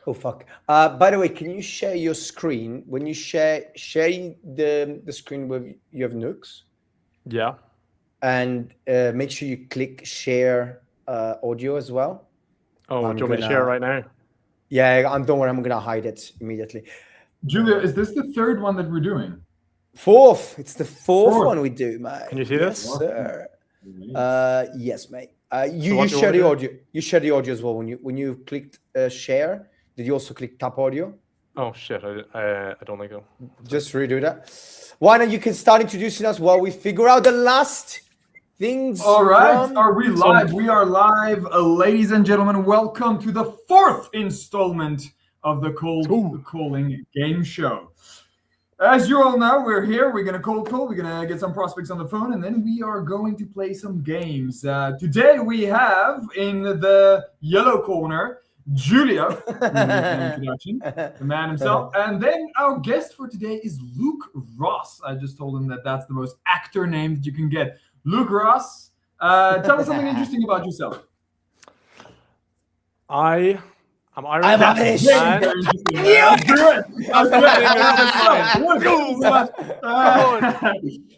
Oh fuck. By the way, can you share your screen? When you share the screen where you have nukes, Yeah. and make sure you click share audio as well. Oh, do you want me to share right now? Yeah, don't worry, I'm gonna hide it immediately. Giulio, is this the third one that we're doing? Fourth. It's the fourth one we do, mate. Can you see yes, this? sir. Yes, mate. You So share the audio. You share the audio as well when you clicked share. Did you also click tap audio? Oh shit! I don't think so. Just redo that. Why not? You can start introducing us while we figure out the last things. All right. Are we live? We are live, ladies and gentlemen. Welcome to the fourth installment of the Cold Calling Game Show. As you all know, we're here. We're going to cold call. We're going to get some prospects on the phone, and then we are going to play some games. Today we have in the yellow corner, Giulio, the man himself. And then our guest for today is Luke Ross. I just told him that that's the most actor name that you can get. Luke Ross, tell us something interesting about yourself. I'm Irish. I'm Irish.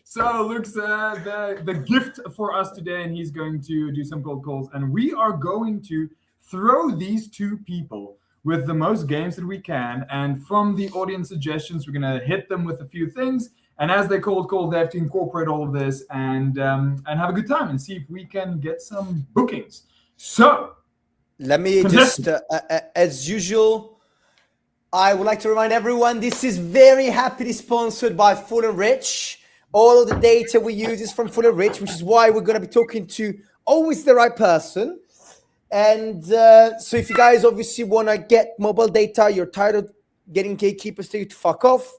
So Luke's the gift for us today, and he's going to do some cold calls, and we are going to throw these two people with the most games that we can, and from the audience suggestions, we're going to hit them with a few things, and as they cold call, they have to incorporate all of this and have a good time and see if we can get some bookings. So let me just, as usual, I would like to remind everyone this is very happily sponsored by FullEnrich. All of the data we use is from FullEnrich, which is why we're going to be talking to always the right person. And so if you guys obviously want to get mobile data, you're tired of getting gatekeepers to fuck off,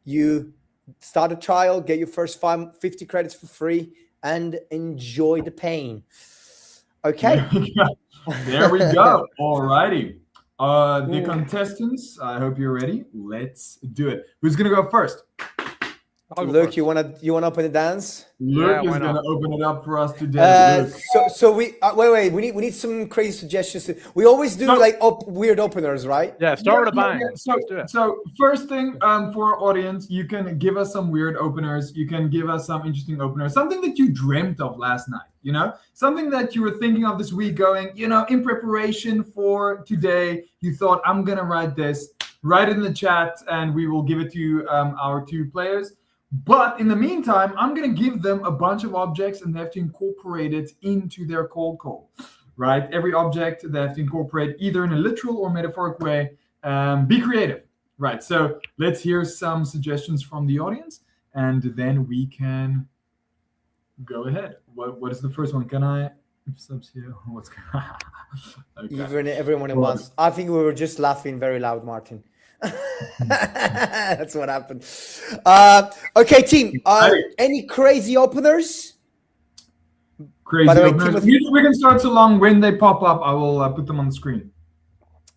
you start a trial, get your first 50 credits for free, and enjoy the pain. Okay. There we go. All righty. The contestants, I hope you're ready. Let's do it. Who's going to go first? Luke, you wanna open the dance? Luke is gonna open it up for us today. So we wait. We need some crazy suggestions. We always do weird openers, right? Yeah, start with a bang. So first thing for our audience, you can give us some weird openers. You can give us some interesting openers. Something that you dreamt of last night. You know, something that you were thinking of this week. Going, in preparation for today, you thought, I'm gonna write this. Write it in the chat, and we will give it to our two players. But in the meantime, I'm going to give them a bunch of objects, and they have to incorporate it into their cold call, right? Every object they have to incorporate either in a literal or metaphoric way. Be creative, right? So let's hear some suggestions from the audience, and then we can go ahead. What is the first one? Can I subs here? What's going on? Okay. Everyone at once. I think we were just laughing very loud, Martin. That's what happened. Okay, team. Any crazy openers? Crazy openers. We can start so long. When they pop up, I will put them on the screen.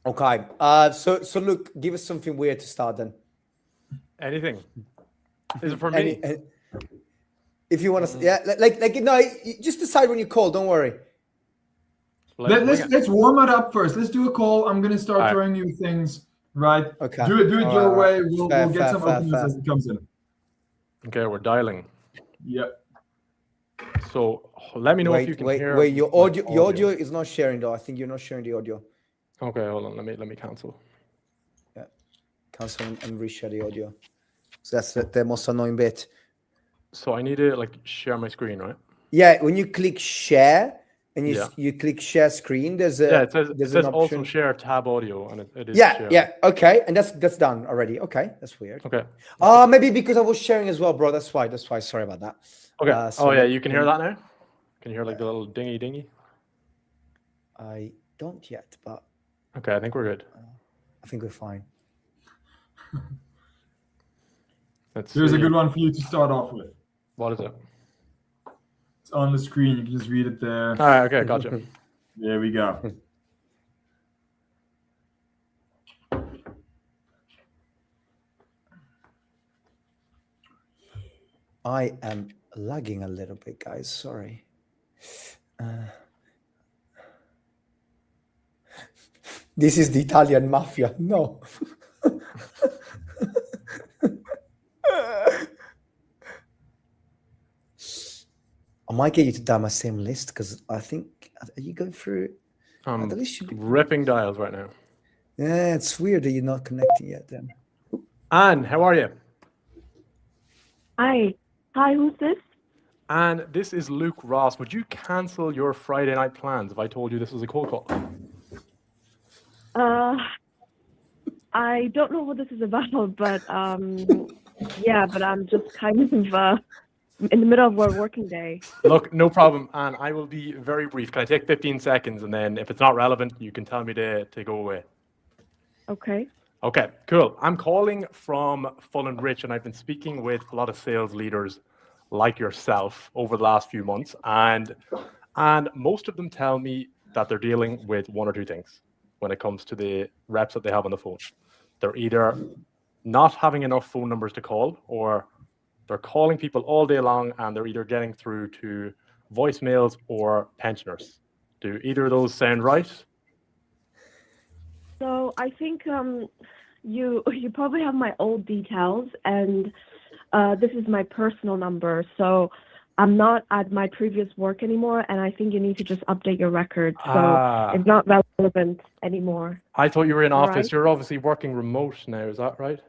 Okay. So look, give us something weird to start then. Anything. Is it for me? If you want to, no, just decide when you call. Don't worry. Let's warm it up first. Let's do a call. I'm gonna start throwing you things. Right. Okay. Do it your way. We'll get some openings as it comes in. Okay, we're dialing. Yep. So let me know if you can hear. Wait, your audio is not sharing though. I think you're not sharing the audio. Okay, hold on. Let me cancel. Yeah, cancel and reshare the audio. So that's the most annoying bit. So I need to share my screen, right? Yeah, when you click share. And you click share screen. There's it says also share tab audio, and it is share. Okay, and that's done already. Okay, that's weird. Okay. Maybe because I was sharing as well, bro. That's why. Sorry about that. Okay. You can hear that now. Can you hear the little dingy? I don't yet, but okay, I think we're good. I think we're fine. Here's a good one for you to start off with. What is it? It's on the screen. You can just read it there. All right. Okay. Gotcha. There we go. I am lagging a little bit, guys. Sorry. This is the Italian mafia. No. I might get you to down my same list because I think, are you going through? I'm the list should be... ripping dials right now. Yeah, it's weird that you're not connecting yet then. Anne, how are you? Hi, who's this? Anne, this is Luke Ross. Would you cancel your Friday night plans if I told you this was a cold call? I don't know what this is about, but yeah, but I'm just kind of in the middle of a working day. Look, no problem, Anne. I will be very brief. Can I take 15 seconds, and then if it's not relevant, you can tell me to go away. Okay. Okay, cool. I'm calling from FullEnrich, and I've been speaking with a lot of sales leaders like yourself over the last few months, and most of them tell me that they're dealing with one or two things when it comes to the reps that they have on the phone. They're either not having enough phone numbers to call, or they're calling people all day long and they're either getting through to voicemails or pensioners. Do either of those sound right? So I think you probably have my old details, and this is my personal number. So I'm not at my previous work anymore, and I think you need to just update your record. So it's not relevant anymore. I thought you were in office. Right. You're obviously working remote now. Is that right?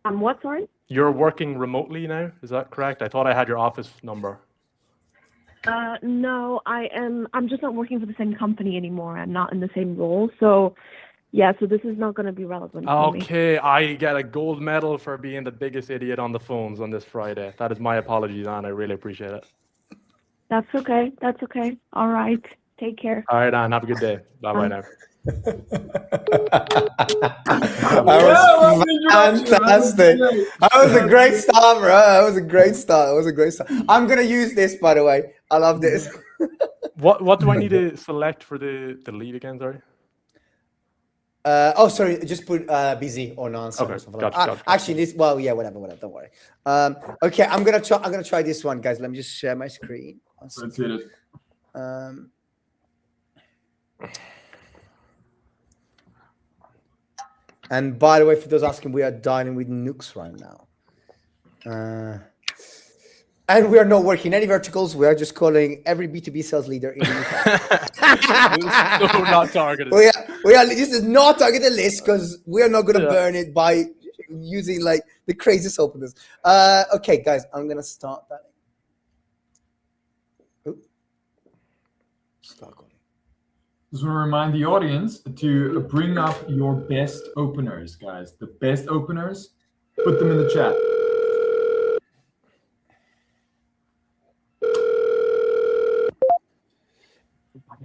What, sorry? You're working remotely now. Is that correct? I thought I had your office number. No, I'm just not working for the same company anymore. I'm not in the same role. So yeah, so this is not going to be relevant for me. Okay, I get a gold medal for being the biggest idiot on the phones on this Friday. That is my apologies, Anne. I really appreciate it. That's okay. All right. Take care. All right, Anne. Have a good day. Bye-bye now. That was fantastic. That was a great start, bro. That was a great start. I'm going to use this, by the way. I love this. What do I need to select for the lead again, sorry? Sorry, just put busy or non-answer. Okay, or something gotcha. Actually, this. Well, yeah, whatever. Don't worry. Okay, I'm gonna try this one, guys. Let me just share my screen. Let's hit it. And by the way, for those asking, we are dialing with nukes right now. And we are not working any verticals. We are just calling every B2B sales leader in the UK. So not targeted. We are. This is not targeted list because we are not going to burn it by using like the craziest openers. Okay, guys, I'm going to start that. Start calling. Just want to remind the audience to bring up your best openers, guys. The best openers, put them in the chat.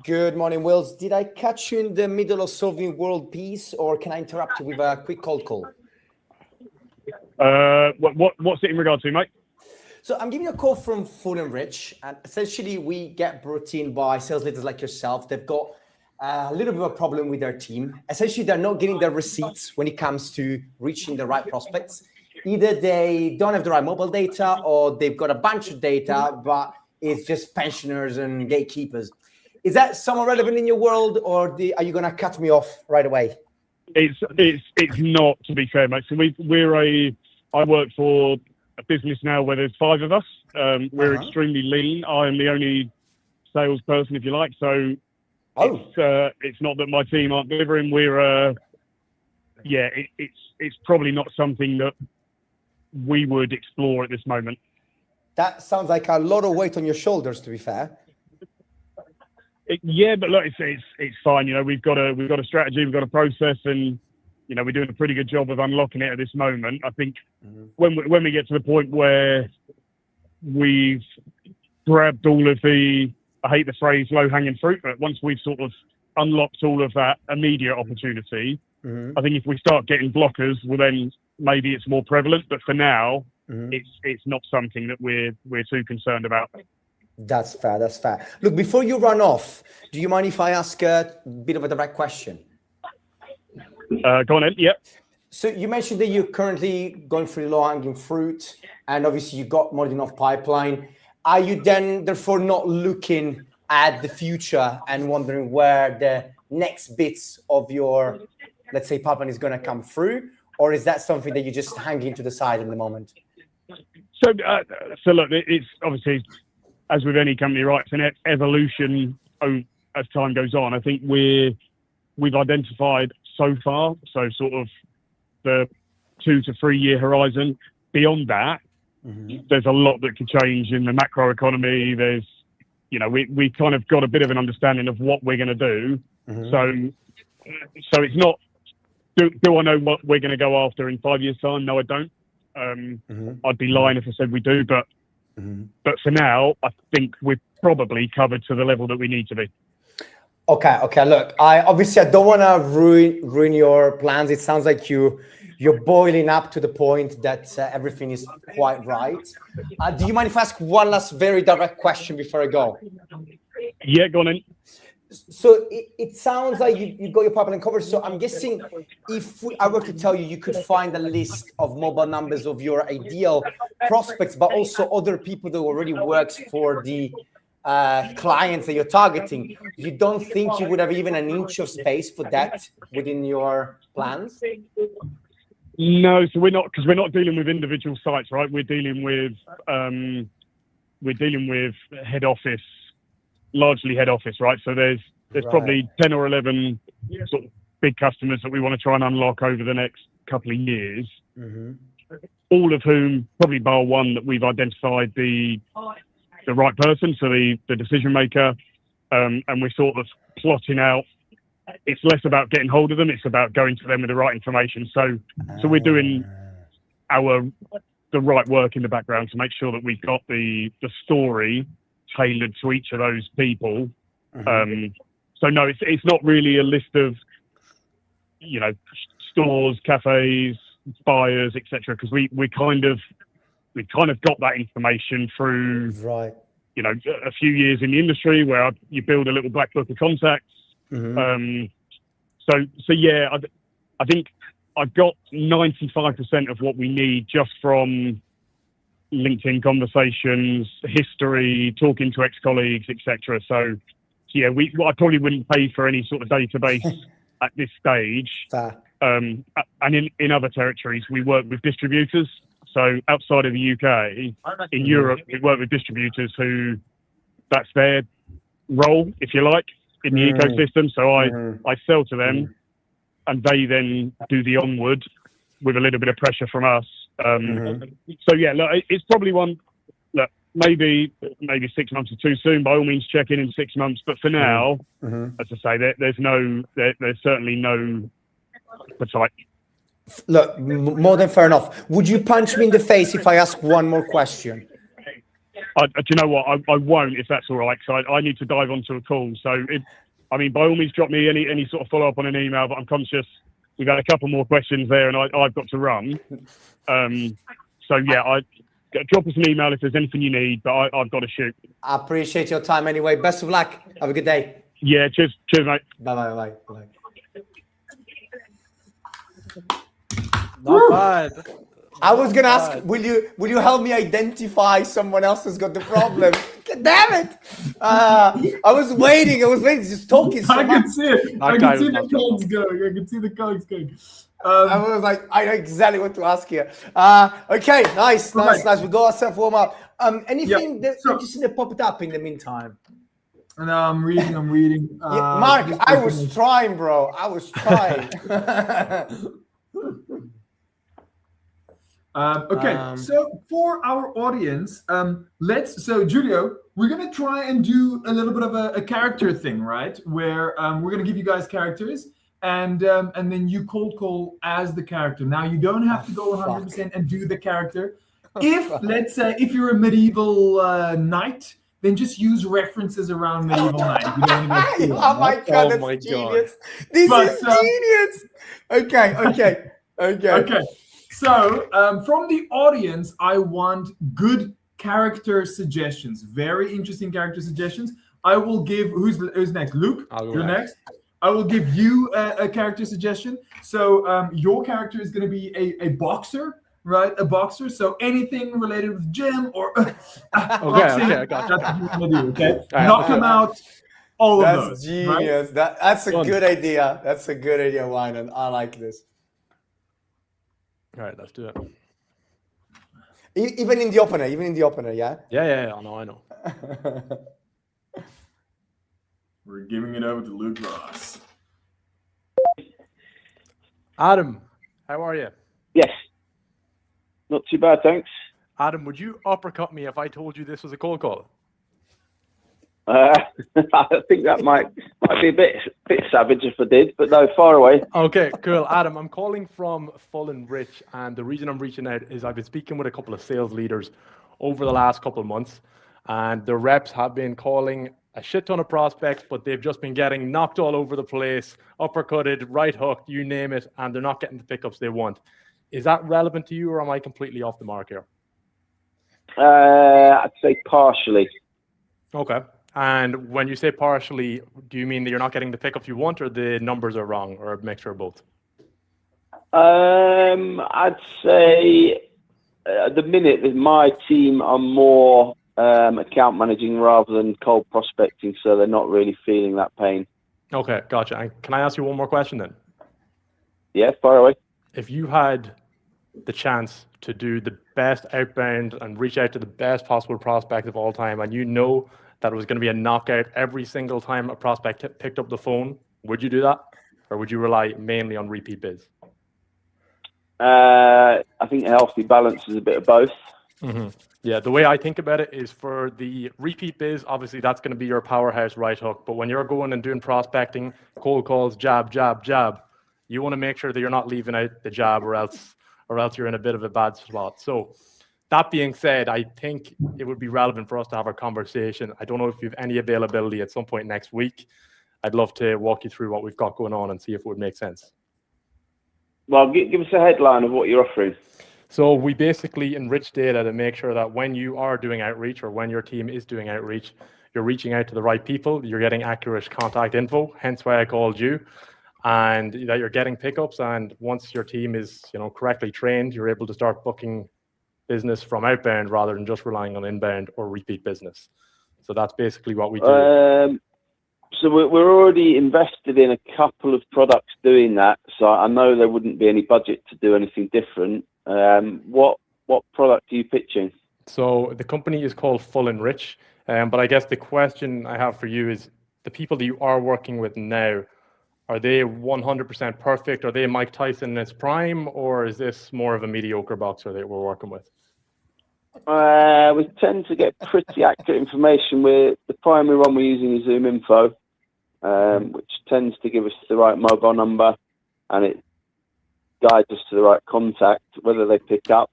Good morning, Wills. Did I catch you in the middle of solving world peace, or can I interrupt you with a quick cold call? What's it in regard to, mate? So I'm giving you a call from FullEnrich, and essentially we get brought in by sales leaders like yourself. They've got a little bit of a problem with their team. Essentially, they're not getting their receipts when it comes to reaching the right prospects. Either they don't have the right mobile data, or they've got a bunch of data, but it's just pensioners and gatekeepers. Is that somewhat relevant in your world, or are you going to cut me off right away? It's not, to be fair, mate. So I work for a business now where there's 5 of us. We're extremely lean. I am the only salesperson, if you like. So it's not that my team aren't delivering. It's probably not something that we would explore at this moment. That sounds like a lot of weight on your shoulders, to be fair. But look, it's fine. You know, we've got a strategy, we've got a process, and you know, we're doing a pretty good job of unlocking it at this moment. I think when we get to the point where we've grabbed all of the, I hate the phrase low-hanging fruit, but once we've sort of unlocked all of that immediate opportunity, I think if we start getting blockers, well then maybe it's more prevalent. But for now, it's not something that we're too concerned about. That's fair. Look, before you run off, do you mind if I ask a bit of a direct question? Go on in. Yep. So you mentioned that you're currently going through low-hanging fruit, and obviously you got more than enough pipeline. Are you then therefore not looking at the future and wondering where the next bits of your, let's say, pipeline is going to come through? Or is that something that you just hanging to the side in the moment? So look, it's obviously, as with any company, right, it's an evolution as time goes on. I think we've identified so far, so sort of the 2 to 3 year horizon. Beyond that, there's a lot that could change in the macro economy. There's, we kind of got a bit of an understanding of what we're going to do. So it's not, do I know what we're going to go after in 5 years' time? No, I don't. I'd be lying if I said we do, but for now, I think we're probably covered to the level that we need to be. Okay. Look, I don't want to ruin your plans. It sounds like you're boiling up to the point that everything is quite right. Do you mind if I ask one last very direct question before I go? Yeah, go on in. So it sounds like you got your pipeline covered. So I'm guessing if I were to tell you could find a list of mobile numbers of your ideal prospects, but also other people that already works for the clients that you're targeting, you don't think you would have even an inch of space for that within your plans? No, so we're not, because we're not dealing with individual sites, right? We're dealing with head office, largely head office, right? So there's probably 10 or 11 sort of big customers that we want to try and unlock over the next couple of years. All of whom, probably bar one, that we've identified the right person, so the decision maker, and we're sort of plotting out. It's less about getting hold of them; it's about going to them with the right information. So we're doing the right work in the background to make sure that we've got the story tailored to each of those people. So no, it's not really a list of stores, cafes, buyers, etc. Because we kind of got that information through a few years in the industry where you build a little black book of contacts. So yeah, I think I've got 95% of what we need just from LinkedIn conversations, history, talking to ex-colleagues, etc. So yeah, I probably wouldn't pay for any sort of database at this stage. And in other territories, we work with distributors. So outside of the UK, in Europe, we work with distributors who that's their role, if you like, in the ecosystem. So I sell to them, and they then do the onward with a little bit of pressure from us. So yeah, look, it's probably one. Look, maybe 6 months is too soon. By all means, check in 6 months. But for now, as I say, there's certainly no appetite. Look, more than fair enough. Would you punch me in the face if I ask one more question? Do you know what? I won't, if that's all right. So I need to dive onto a call. So, by all means, drop me any sort of follow up on an email. But I'm conscious we've had a couple more questions there, and I've got to run. So yeah, drop us an email if there's anything you need. But I've got to shoot. I appreciate your time anyway. Best of luck. Have a good day. Yeah. Cheers, mate. Bye. Not bad. I was gonna ask, will you help me identify someone else who's got the problem? Damn it! I was waiting, just talking. So I can see it. I can see the cogs going. I was like, I know exactly what to ask here. Okay, nice. We got ourselves warm up. Anything that interesting that popped up in the meantime? No, I'm reading. Mark, I was trying, bro. I was trying. So for our audience, Giulio, we're gonna try and do a little bit of a character thing, right? Where we're gonna give you guys characters, and then you cold call as the character. Now you don't have to go 100% and do the character. Let's say if you're a medieval knight, then just use references around medieval knight. Oh my god, that's genius! This is genius. Okay. So, from the audience, I want good character suggestions. Very interesting character suggestions. I will give who's next? Luke, you're next. I will give you a character suggestion. So, your character is going to be a boxer, right? A boxer. So anything related with gym or boxing, I got that's what you want to do. Okay, knock him out. all of That's those. genius. Right? That's a Done. good idea. That's a good idea, Wyman. I like this. All right, let's do it. Even in the opener, yeah? Yeah, I know. We're giving it over to Luke Ross. Adam, how are you? Yes. Not too bad, thanks. Adam, would you uppercut me if I told you this was a cold call? I think that might be a bit savage if I did, but no, far away. Okay, cool. Adam, I'm calling from FullEnrich, and the reason I'm reaching out is I've been speaking with a couple of sales leaders over the last couple of months, and the reps have been calling a shit ton of prospects, but they've just been getting knocked all over the place, uppercutted, right hooked, you name it, and they're not getting the pickups they want. Is that relevant to you, or am I completely off the mark here? I'd say partially. Okay. And when you say partially, do you mean that you're not getting the pickups you want, or the numbers are wrong, or a mixture of both? I'd say at the minute that my team are more account managing rather than cold prospecting, so they're not really feeling that pain. Okay, gotcha. And can I ask you one more question then? Yeah, far away. If you had the chance to do the best outbound and reach out to the best possible prospect of all time, and you know that it was going to be a knockout every single time a prospect picked up the phone, would you do that? Or would you rely mainly on repeat bids? I think a healthy balance is a bit of both. Mm-hmm. Yeah, the way I think about it is for the repeat biz, obviously that's going to be your powerhouse right hook. But when you're going and doing prospecting, cold calls, jab, you want to make sure that you're not leaving out the jab, or else you're in a bit of a bad spot. So that being said, I think it would be relevant for us to have a conversation. I don't know if you have any availability at some point next week. I'd love to walk you through what we've got going on and see if it would make sense. Well, give us a headline of what you're offering. So we basically enrich data to make sure that when you are doing outreach, or when your team is doing outreach, you're reaching out to the right people, you're getting accurate contact info, hence why I called you, and that you're getting pickups. And once your team is, correctly trained, you're able to start booking business from outbound rather than just relying on inbound or repeat business. So that's basically what we do. So we're already invested in a couple of products doing that. So I know there wouldn't be any budget to do anything different. What product are you pitching? So the company is called FullEnrich, but I guess the question I have for you is, the people that you are working with now, are they 100% perfect? Are they Mike Tyson in his prime, or is this more of a mediocre boxer that we're working with? We tend to get pretty accurate information. The primary one we're using is Zoom Info, which tends to give us the right mobile number, and it guides us to the right contact. Whether they pick up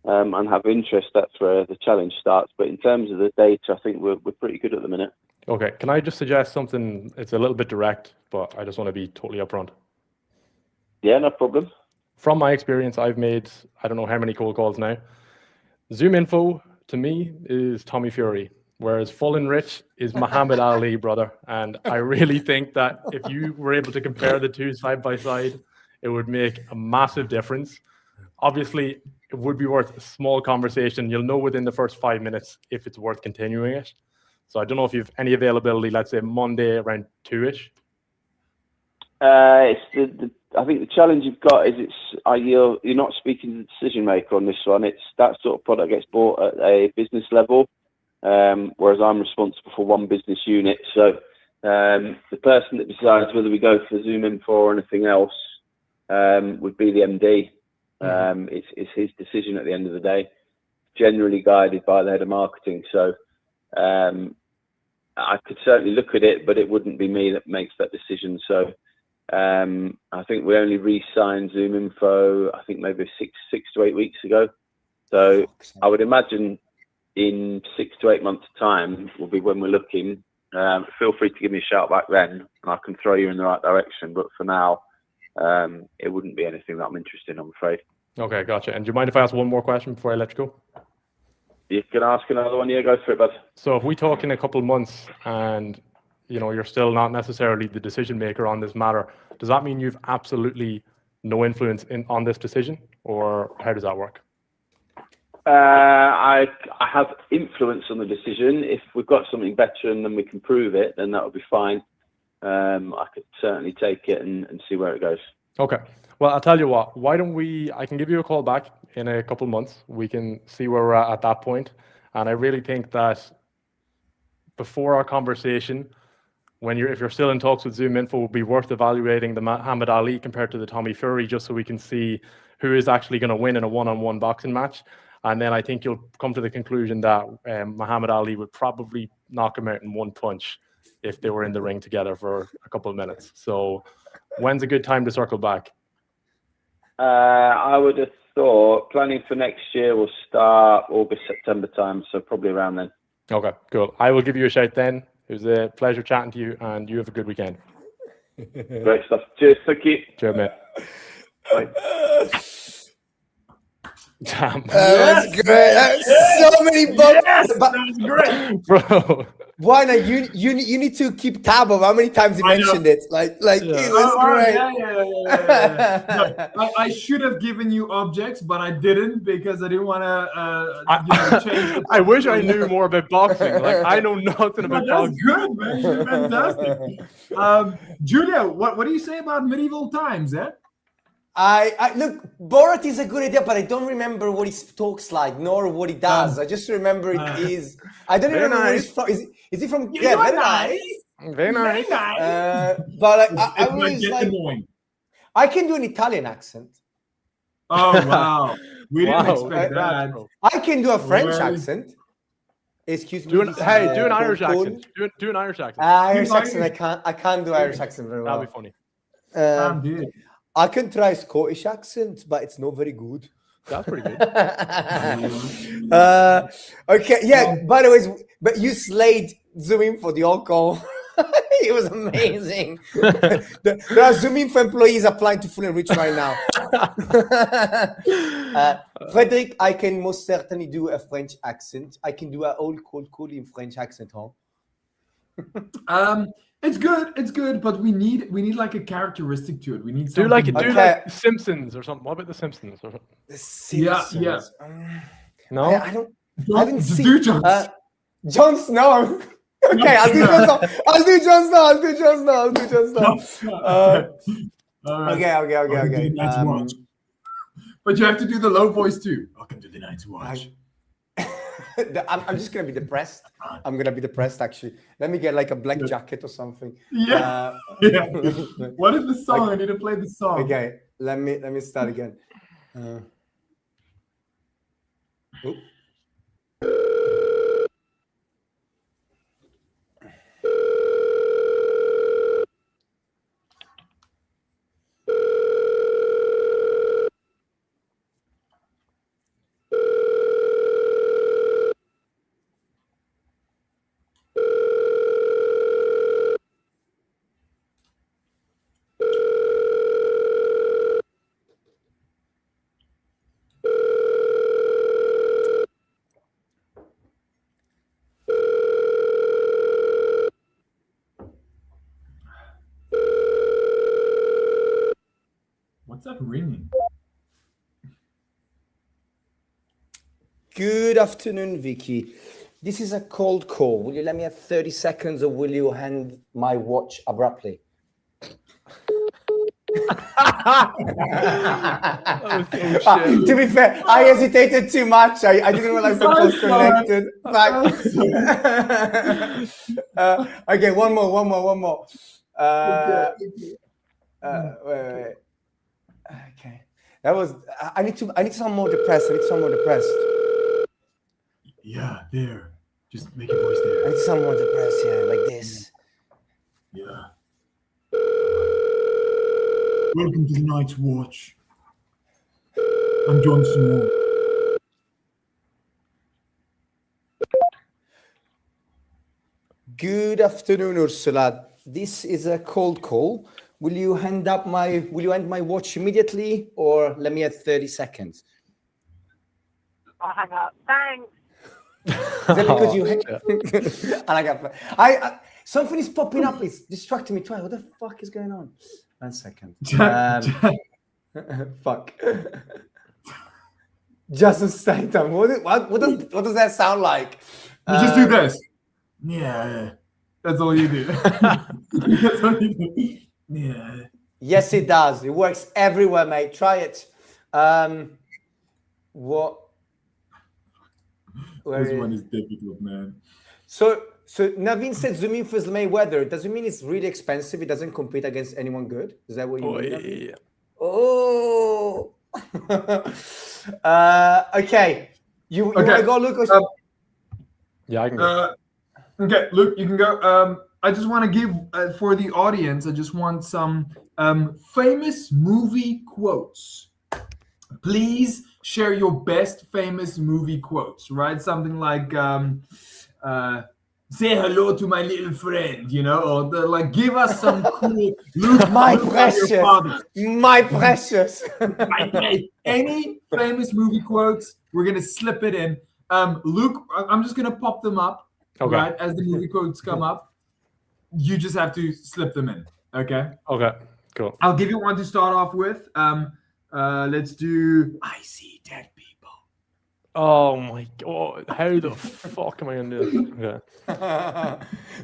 and have interest, that's where the challenge starts. But in terms of the data, I think we're pretty good at the minute. Okay, can I just suggest something? It's a little bit direct, but I just want to be totally upfront. Yeah, no problem. From my experience, I've made, I don't know how many cold calls now. Zoom Info, to me, is Tommy Fury, whereas FullEnrich is Muhammad Ali, brother. And I really think that if you were able to compare the two side by side, it would make a massive difference. Obviously, it would be worth a small conversation. You'll know within the first 5 minutes if it's worth continuing it. So I don't know if you have any availability, let's say Monday around 2-ish. I think the challenge you've got is you're not speaking to the decision maker on this one. It's that sort of product gets bought at a business level, whereas I'm responsible for one business unit. So the person that decides whether we go for Zoom Info or anything else would be the MD. It's his decision at the end of the day, generally guided by the head of marketing. So I could certainly look at it, but it wouldn't be me that makes that decision. So I think we only re-signed Zoom Info, I think maybe six to 8 weeks ago. So I would imagine in 6 to 8 months' time will be when we're looking. Feel free to give me a shout back then, and I can throw you in the right direction. But for now, it wouldn't be anything that I'm interested in, I'm afraid. Okay, gotcha. And do you mind if I ask one more question before I let you go? You can ask another one. Yeah, go for it, bud. So if we talk in a couple of months and you're still not necessarily the decision maker on this matter, does that mean you've absolutely no influence on this decision, or how does that work? I have influence on the decision. If we've got something better and then we can prove it, then that would be fine. I could certainly take it and see where it goes. Okay. Well, I'll tell you what. Why don't I can give you a call back in a couple of months. We can see where we're at that point. And I really think that before our conversation, if you're still in talks with Zoom Info, it would be worth evaluating the Muhammad Ali compared to the Tommy Fury, just so we can see who is actually going to win in a one-on-one boxing match. And then I think you'll come to the conclusion that Muhammad Ali would probably knock him out in one punch if they were in the ring together for a couple of minutes. So when's a good time to circle back? I would have thought planning for next year will start August, September time, so probably around then. Okay, cool. I will give you a shout then. It was a pleasure chatting to you, and you have a good weekend. Great stuff. Cheers. Thank you. Cheers, mate. Bye. Damn. That was great. So many buttons. Yes, that was great. Bro. Why not? You need to keep tab of how many times you mentioned it. Like it was great. Yeah. No, I should have given you objects, but I didn't because I didn't want to change. I wish I knew more about boxing. Like I know nothing about That's boxing. good, man. You're fantastic. Giulio, what do you say about medieval times, eh? I look, Borat is a good idea, but I don't remember what he talks like, nor what he does. I just remember it is. I don't remember where he's from. Is he from? Yeah, very nice. Very nice. But I It might was get like, annoying. I can do an Italian accent. Oh wow, we didn't Wow, expect that. bro. I can do a French Well, accent. Excuse me. Do an Irish Paul. accent. Do an Irish accent. Irish accent. I can't do Irish accent very well. That'll be funny. Dude. I can try Scottish accent, but it's not very good. That's pretty good. Okay, yeah. By the way, but you slayed Zoom Info the all call. It was amazing. There are Zoom Info employees applying to FullEnrich right now. Frederick, I can most certainly do a French accent. I can do an old cool in French accent, huh? It's good, but we need like a characteristic to it. We need Do something. like Simpsons or something. What about the Simpsons? Or something? The Simpsons. Yeah. No. I haven't seen. Do John. Jon Snow. Okay, I'll do Jon Snow. All right. Okay. Night's Watch. But you have to do the low voice too. Welcome to the Night's Watch. I'm just gonna be depressed. I'm gonna be depressed actually. Let me get like a black jacket or something. Yeah. What is the song? I need to play the song. Okay, let me start again. What's that ringing? Good afternoon, Vicky. This is a cold call. Will you let me have 30 seconds, or will you hand my watch abruptly? To be fair, I hesitated too much. I didn't realize the call was connected. Okay, one more. Wait. Okay, that was. I need to sound more depressed. Yeah, there. Just make your voice there. I need to sound more depressed. Yeah, like this. Yeah. Welcome to the Night's Watch. I'm Jon Snow. Good afternoon, Ursula. This is a cold call. Will you hand my watch immediately, or let me have 30 seconds? I'll hang up. Thanks. Is that because you I something is popping up. It's distracting me twice. What the fuck is going on? 1 second. Fuck. Jason Statham. What does that sound like? You just do this. Yeah. That's all you do. That's all you do. Yeah. Yes, it does. It works everywhere, mate. Try it. What? This one is difficult, man. So Naveen said zoom in for Mayweather. Does it mean it's really expensive? It doesn't compete against anyone good? Is that what you mean? Yeah. Oh. Okay. You want to go, Luke? Yeah, I can go. Okay, Luke, you can go. I just want to give for the audience. I just want some famous movie quotes. Please share your best famous movie quotes. Right, something like "Say hello to my little friend," you know, or like give us some cool. Luke, my precious. Any famous movie quotes? We're gonna slip it in. Luke, I'm just gonna pop them up. Okay. Right, as the movie quotes come up, you just have to slip them in. Okay. Okay. Cool. I'll give you one to start off with. Let's do "I see dead people." Oh my god! How the fuck am I gonna do this? Okay.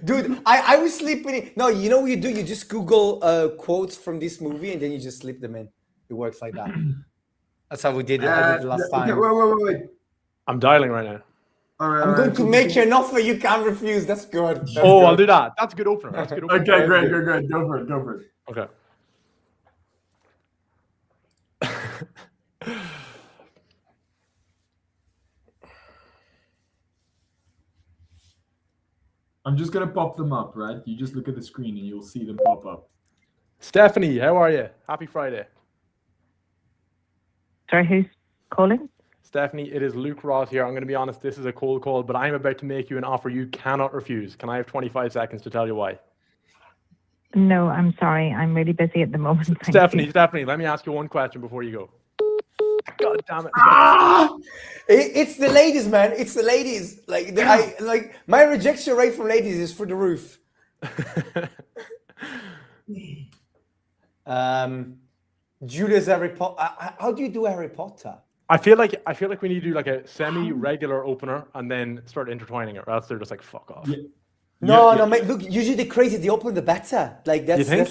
Dude, I was sleeping. No, you know what you do? You just Google quotes from this movie and then you just slip them in. It works like that. That's how we did it. I did it last time. Okay, wait. I'm dialing right now. All right, I'm going to make you an offer you can't refuse. That's good. That's Oh, good. I'll do that. That's a good opener. That's a good opener. Okay, great. Go for it. Okay. I'm just gonna pop them up, right? You just look at the screen and you'll see them pop up. Stephanie, how are you? Happy Friday. Sorry, who's calling? Stephanie, it is Luke Ross here. I'm going to be honest, this is a cold call, but I'm about to make you an offer you cannot refuse. Can I have 25 seconds to tell you why? No, I'm sorry. I'm really busy at the moment. Thank Stephanie, you. let me ask you one question before you go. God damn it. It's the ladies, man. It's the ladies. Like my rejection rate from ladies is through the roof. Julia's Harry Potter. How do you do Harry Potter? I feel like we need to do like a semi-regular opener and then start intertwining it, or else they're just like, fuck off. Yeah. No, mate. Look, usually the crazier the opener, the better. Like that's You think?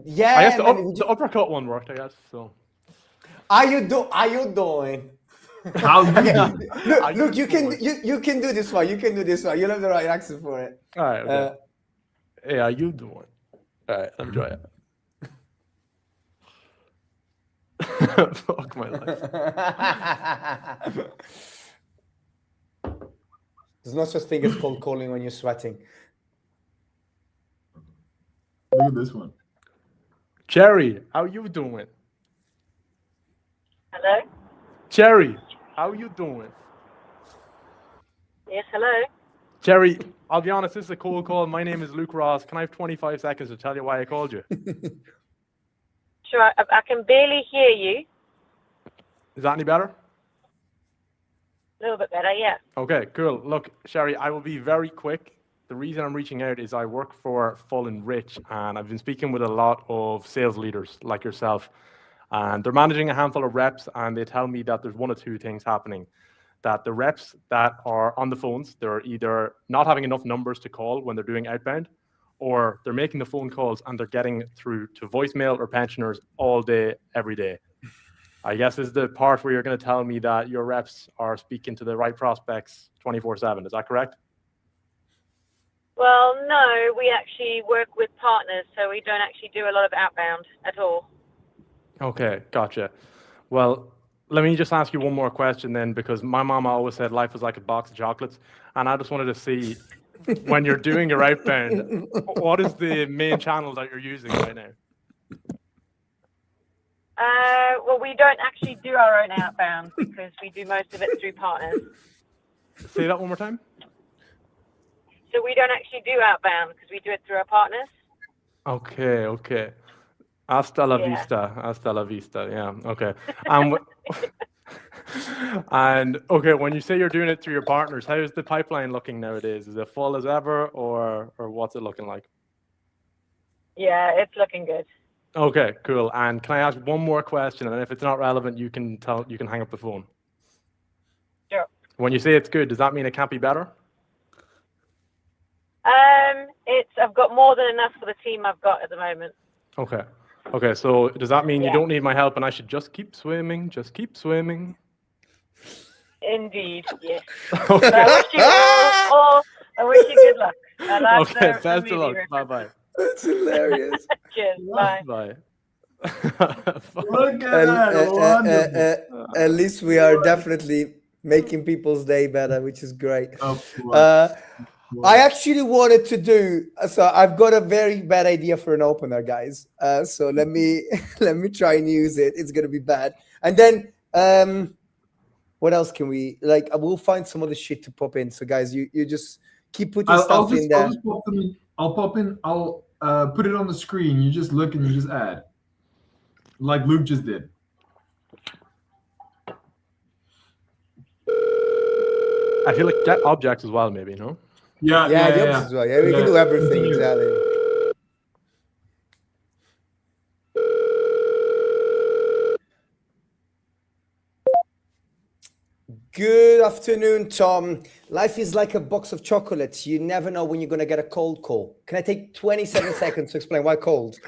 yeah. I guess the uppercut one worked, I guess. So. Are you doing? How you Look, you can do this one. You can do this one. You'll have the right accent for it. All right. Okay. Hey, how you doing? All right, let me try it. Fuck my life. There's no such thing as cold calling when you're sweating. Look at this one. Cherry, how you doing? Hello? Cherry, how you doing? Yes, hello? Cherry, I'll be honest, this is a cold call. My name is Luke Ross. Can I have 25 seconds to tell you why I called you? Sure, I can barely hear you. Is that any better? A little bit better, yeah. Okay, cool. Look, Sherry, I will be very quick. The reason I'm reaching out is I work for FullEnrich, and I've been speaking with a lot of sales leaders like yourself, and they're managing a handful of reps, and they tell me that there's one or two things happening. That the reps that are on the phones, they're either not having enough numbers to call when they're doing outbound, or they're making the phone calls and they're getting through to voicemail or pensioners all day, every day. I guess this is the part where you're going to tell me that your reps are speaking to the right prospects 24/7. Is that correct? Well, no, we actually work with partners, so we don't actually do a lot of outbound at all. Okay, gotcha. Well, let me just ask you one more question then, because my mama always said life was like a box of chocolates, and I just wanted to see, when you're doing your outbound, what is the main channel that you're using right now? Well, we don't actually do our own outbound because we do most of it through partners. Say that one more time. So we don't actually do outbound because we do it through our partners. Okay. Hasta la vista. Yeah, okay. And okay, when you say you're doing it through your partners, how is the pipeline looking nowadays? Is it full as ever, or what's it looking like? Yeah, it's looking good. Okay, cool. And can I ask one more question? And if it's not relevant, you can hang up the phone. When you say it's good, does that mean it can't be better? I've got more than enough for the team I've got at the moment. Okay. Okay, so does that mean you don't need my help and I should just keep swimming? Just keep swimming? Indeed, yes. Okay. So I wish you I wish you good luck. Okay, best of luck. Bye-bye. That's hilarious. Cheers, bye. Bye. Look at that. Wonderful. At least we are definitely making people's day better, which is great. Of course. I actually wanted to do so. I've got a very bad idea for an opener, guys. So let me try and use it. It's gonna be bad. And then what else can we like? I will find some other shit to pop in. So guys, you just keep putting stuff in there. I'll put it on the screen. You just look and you just add, like Luke just did. I feel like get objects as well, maybe, no? Yeah, As well. Yeah, we can do everything exactly. Good afternoon, Tom. Life is like a box of chocolates. You never know when you're going to get a cold call. Can I take 27 seconds to explain why cold?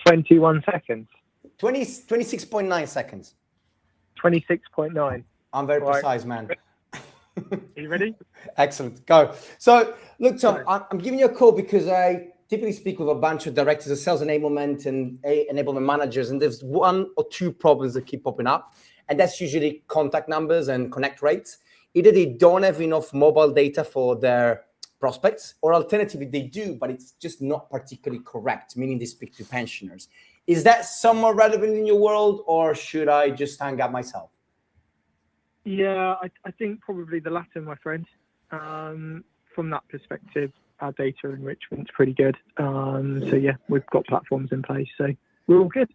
21 seconds. 26.9 seconds. 26.9. I'm very precise, man. Are you ready? Excellent. Go. So, look, Tom, I'm giving you a call because I typically speak with a bunch of directors of sales enablement and enablement managers, and there's one or two problems that keep popping up. And that's usually contact numbers and connect rates. Either they don't have enough mobile data for their prospects, or alternatively, they do, but it's just not particularly correct, meaning they speak to pensioners. Is that somewhat relevant in your world, or should I just hang up myself? Yeah, I think probably the latter, my friend. From that perspective, our data enrichment's pretty good. So yeah, we've got platforms in place, so we're all good.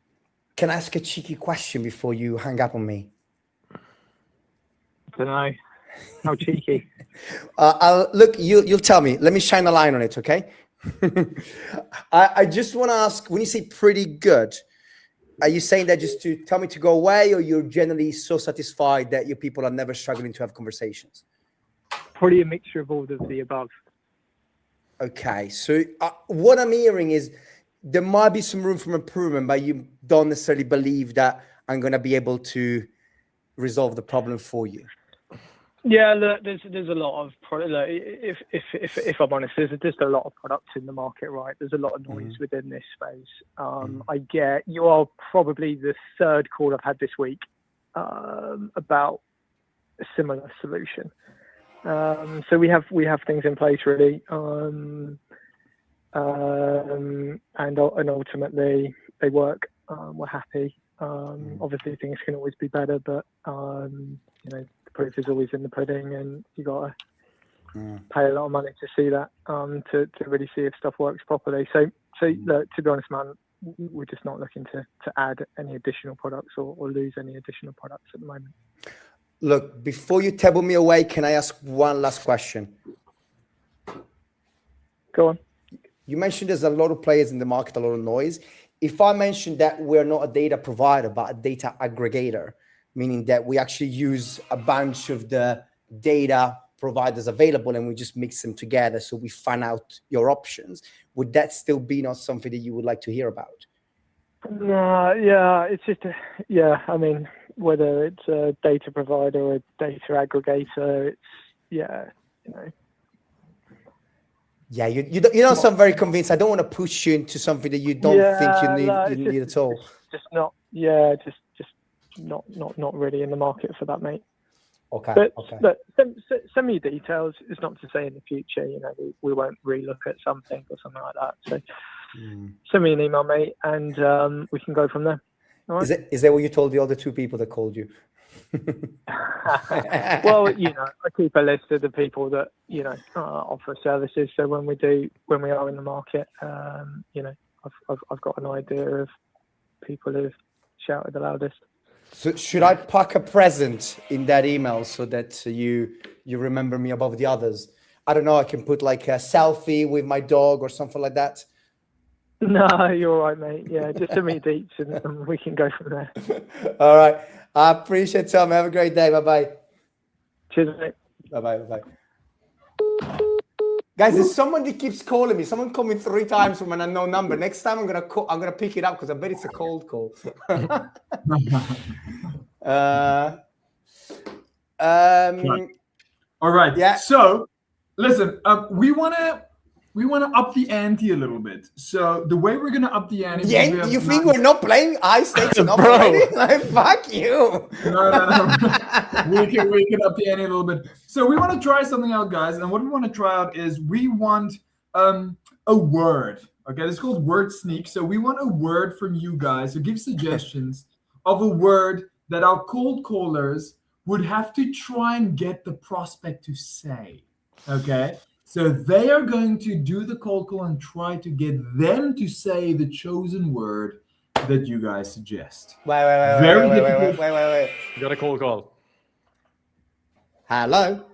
Can I ask a cheeky question before you hang up on me? I don't know. How cheeky? Look, you'll tell me. Let me shine a line on it, okay? I just want to ask, when you say pretty good, are you saying that just to tell me to go away, or you're generally so satisfied that your people are never struggling to have conversations? Probably a mixture of all of the above. Okay, so what I'm hearing is there might be some room for improvement, but you don't necessarily believe that I'm going to be able to resolve the problem for you. Yeah, look, there's a lot of product. Look, if I'm honest, there's just a lot of products in the market, right? There's a lot of noise within this space. I get you are probably the third call I've had this week about a similar solution. So we have things in place really, and ultimately they work. We're happy. Obviously things can always be better, but the proof is always in the pudding, and you gotta pay a lot of money to see that, to really see if stuff works properly. So look, to be honest, man, we're just not looking to add any additional products or lose any additional products at the moment. Look, before you table me away, can I ask one last question? Go on. You mentioned there's a lot of players in the market, a lot of noise. If I mentioned that we're not a data provider, but a data aggregator, meaning that we actually use a bunch of the data providers available and we just mix them together so we find out your options, would that still be not something that you would like to hear about? Yeah, it's just, I mean, whether it's a data provider or a data aggregator, it's, Yeah, you don't sound very convinced. I don't want to push you into something that you don't think you need at all. Just not, not really in the market for that, mate. Okay. But send me your details. It's not to say in the future, we won't relook at something or something like that. So send me an email, mate, and we can go from there. All right? Is that what you told the other two people that called you? Well, I keep a list of the people that offer services. So when we are in the market, I've got an idea of people who've shouted the loudest. So should I pack a present in that email so that you remember me above the others? I don't know. I can put like a selfie with my dog or something like that. No, you're all right, mate. Yeah, just send me deets and we can go from there. All right. I appreciate it, Tom. Have a great day. Bye-bye. Cheers, mate. Bye. Guys, there's someone that keeps calling me. Someone called me 3 times from an unknown number. Next time I'm gonna pick it up because I bet it's a cold call. All right. Yeah. So, listen, we wanna up the ante a little bit. So the way we're gonna up the ante. Yeah, you think we're not playing high stakes enough already? Like, fuck you. No. we can up the ante a little bit. So we want to try something out, guys. And what we want to try out is we want a word. Okay, it's called Word Sneak. So we want a word from you guys. So give suggestions of a word that our cold callers would have to try and get the prospect to say. Okay. So they are going to do the cold call and try to get them to say the chosen word that you guys suggest. Wait. You got a cold call. Hello?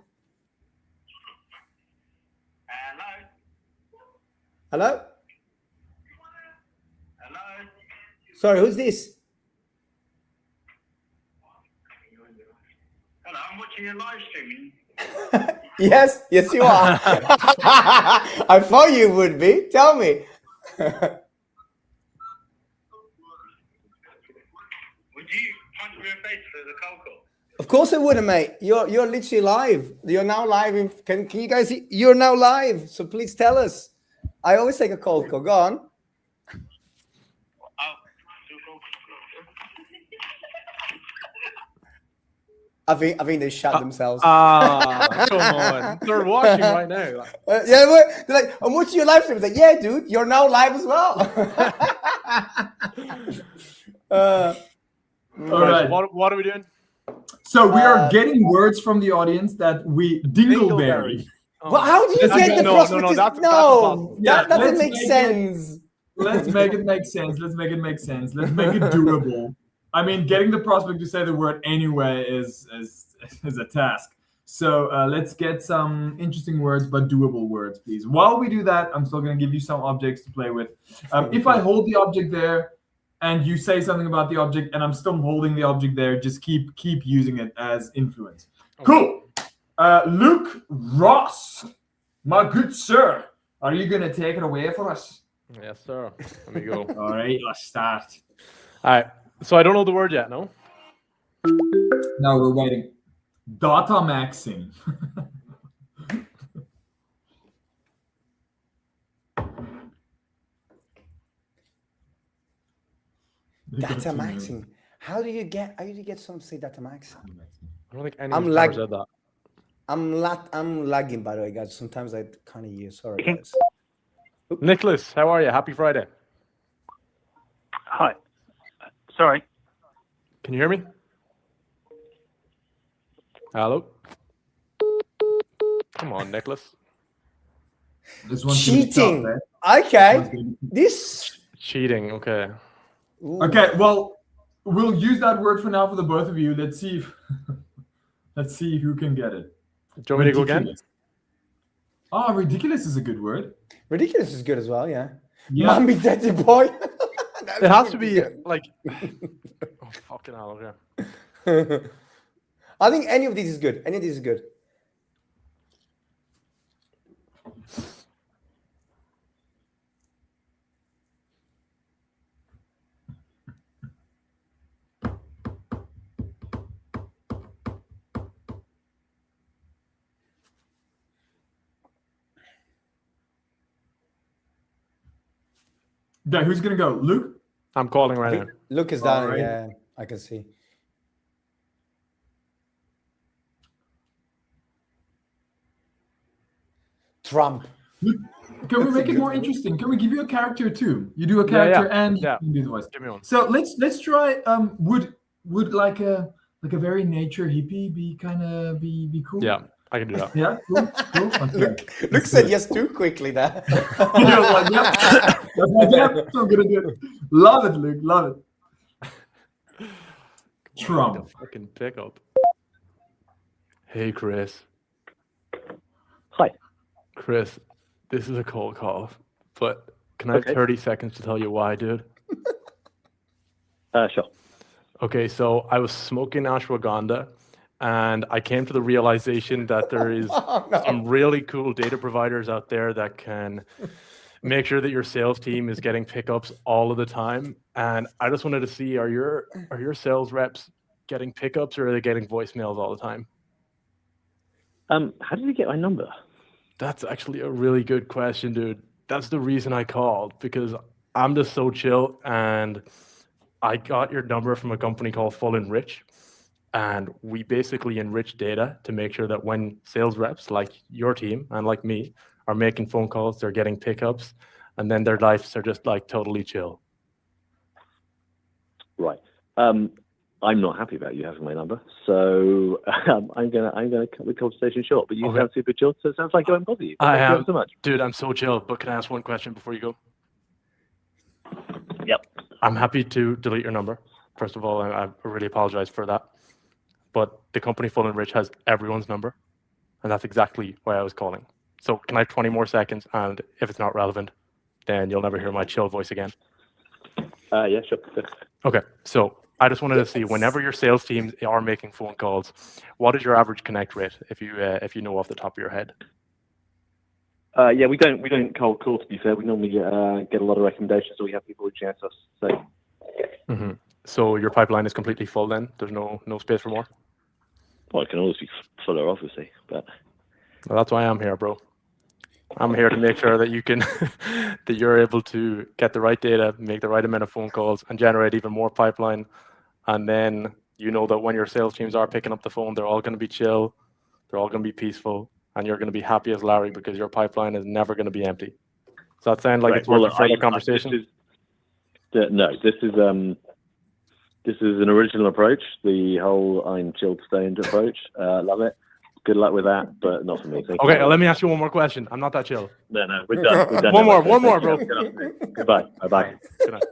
Sorry, who's this? Hello, I'm watching your live streaming. Yes, you are. I thought you would be. Tell me. Would you punch me in the face for the cold call? Of course I wouldn't, mate. You're literally live. You're now live. Can you guys see? You're now live. So please tell us. I always take a cold call. Go on. I think they shut themselves. Come on. They're watching right now. They're like, I'm watching your live stream. It's like, yeah, dude, you're now live as well. All right. What are we doing? So we are getting words from the audience that we dingleberry. Well, how do you get the prospect? That doesn't make sense. Let's make it make sense. Let's make it doable. I mean, getting the prospect to say the word anyway is a task. So let's get some interesting words, but doable words, please. While we do that, I'm still going to give you some objects to play with. If I hold the object there and you say something about the object and I'm still holding the object there, just keep using it as influence. Cool. Luke Ross, my good sir, are you going to take it away for us? Yes, sir. Let me go. All right, let's start. All right. So I don't know the word yet, no? No, we're waiting. Data maxing. Data maxing. How do you get someone to say data maxing? I don't think anyone said that. I'm lagging, by the way, guys. Sometimes I can't hear. Sorry, guys. Nicholas, how are you? Happy Friday. Hi. Sorry. Can you hear me? Hello? Come on, Nicholas. Cheating. Okay. This cheating. Okay. Ooh. Okay. Well, we'll use that word for now for the both of you. Let's see who can get it. Do you want me to go again? Oh, ridiculous is a good word. Ridiculous is good as well. Yeah. Mommy, daddy, boy. It has to be like. Oh, fucking hell, okay. I think any of these is good. Any of these is good. Okay, who's gonna go? Luke? I'm calling right now. Luke is down. Right. Yeah, I can see. Trump. Can we make it more interesting? Can we give you a character too? You do a character and you can do the voice. Give me one. So let's try. Would like a very nature hippie be cool? Yeah, I can do that. Yeah, cool. Okay. Luke said yes too quickly there. He was like, yeah, I'm gonna do it. Love it, Luke. Love it. Trump. Fucking pick up. Hey, Chris. Hi. Chris, this is a cold call, but can I have 30 seconds to tell you why, dude? Sure. Okay, so I was smoking ashwagandha, and I came to the realization that there is some really cool data providers out there that can make sure that your sales team is getting pickups all of the time. And I just wanted to see, are your sales reps getting pickups, or are they getting voicemails all the time? How did you get my number? That's actually a really good question, dude. That's the reason I called, because I'm just so chill, and I got your number from a company called FullEnrich, and we basically enrich data to make sure that when sales reps like your team and like me are making phone calls, they're getting pickups, and then their lives are just like totally chill. Right. I'm not happy about you having my number, so I'm gonna cut the conversation short. But you sound super chill, so it sounds like I won't bother you. Thank you so much, dude. I'm so chill. But can I ask one question before you go? Yep. I'm happy to delete your number. First of all, I really apologize for that. But the company FullEnrich has everyone's number, and that's exactly why I was calling. So can I have 20 more seconds? And if it's not relevant, then you'll never hear my chill voice again. Yeah, sure. Okay, so I just wanted to see, whenever your sales teams are making phone calls, what is your average connect rate, if you know off the top of your head? Yeah, we don't cold call, to be fair. We normally get a lot of recommendations, so we have people reaching out to us. So. So your pipeline is completely full then? There's no space for more? Well, it can always be fuller, obviously, but. Well, that's why I'm here, bro. I'm here to make sure that you can, that you're able to get the right data, make the right amount of phone calls, and generate even more pipeline. And then you know that when your sales teams are picking up the phone, they're all going to be chill, they're all going to be peaceful, and you're going to be happy as Larry because your pipeline is never going to be empty. Does that sound like it's worth a further conversation? No, this is an original approach. The whole I'm chilled stoned approach. Love it. Good luck with that, but not for me. Okay, let me ask you one more question. I'm not that chill. No, we're done. We're done. One more, bro. Goodbye. Bye-bye. Good night.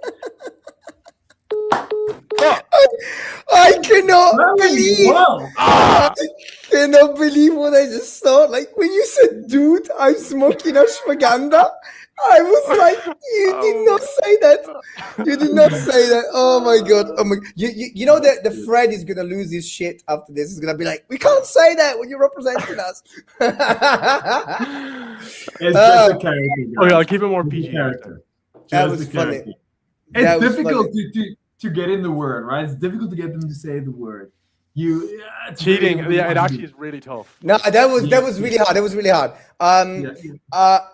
I cannot believe what I just saw. Like when you said, dude, I'm smoking ashwagandha, I was like, you did not say that. You did not say that. Oh my god. Oh my. You know that the Fred is gonna lose his shit after this. He's gonna be like, we can't say that when you're representing us. It's just a character. Okay, I'll keep it more PG. That was funny. It's difficult to get in the word, right? It's difficult to get them to say the word. Cheating. Yeah, it actually is really tough. No, that was really hard. That was really hard.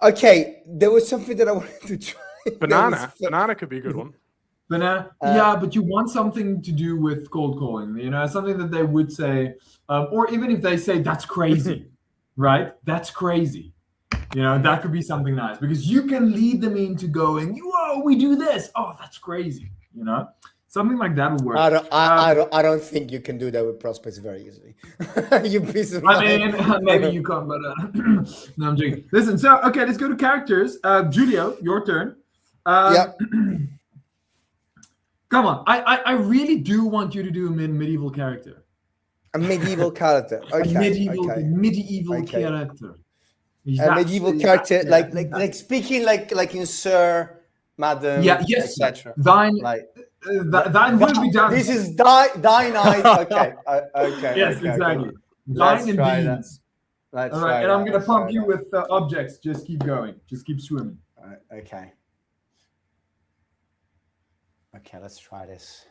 Okay, there was something that I wanted to try. Banana could be a good one. Banana. Yeah, but you want something to do with cold calling. You know, something that they would say, or even if they say that's crazy, right? That's crazy. You know, that could be something nice because you can lead them into going, whoa, we do this. Oh, that's crazy. You know, something like that would work. I don't think you can do that with prospects very easily. You piece of mind. I mean, maybe you can't, but no, I'm joking. Listen, so okay, let's go to characters. Giulio, your turn. Yeah. Come on, I really do want you to do a medieval character. A medieval character. Okay. Medieval character. A medieval character, like speaking like in Sir, Madam, etc. Thine will be done. This is thine night. Okay. Okay. Yes, okay, exactly. Let's Thine try and that. beans. All right, and I'm gonna pump you with objects. Just keep going. Just keep swimming. Okay. Okay, let's try this.